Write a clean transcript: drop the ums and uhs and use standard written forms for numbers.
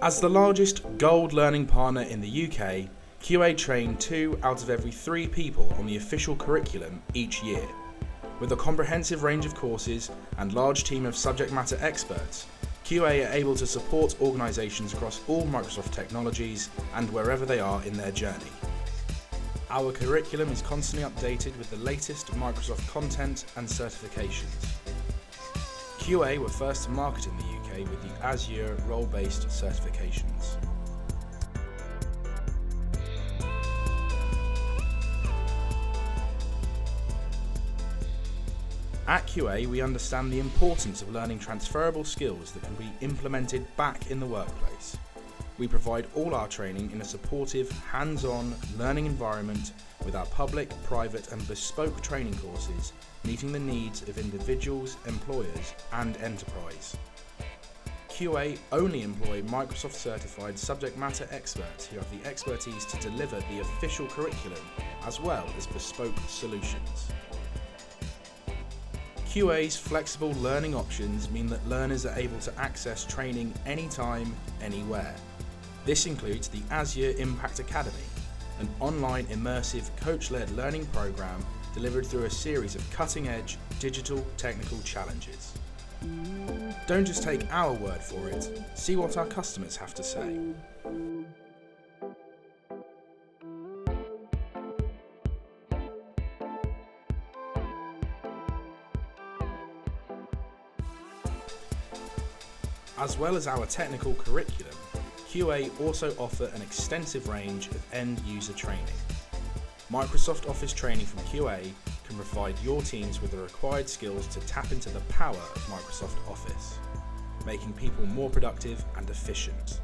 As the largest gold learning partner in the UK, QA train 2 out of every 3 people on the official curriculum each year. With a comprehensive range of courses and large team of subject matter experts, QA are able to support organisations across all Microsoft technologies and wherever they are in their journey. Our curriculum is constantly updated with the latest Microsoft content and certifications. QA were first to market in the UK with the Azure role-based certifications. At QA, we understand the importance of learning transferable skills that can be implemented back in the workplace. We provide all our training in a supportive, hands-on learning environment with our public, private and bespoke training courses meeting the needs of individuals, employers and enterprise. QA only employ Microsoft certified subject matter experts who have the expertise to deliver the official curriculum as well as bespoke solutions. QA's flexible learning options mean that learners are able to access training anytime, anywhere. This includes the Azure Impact Academy, an online immersive coach-led learning program delivered through a series of cutting-edge digital technical challenges. Don't just take our word for it, see what our customers have to say. As well as our technical curriculum, QA also offer an extensive range of end-user training. Microsoft Office training from QA can provide your teams with the required skills to tap into the power of Microsoft Office, making people more productive and efficient.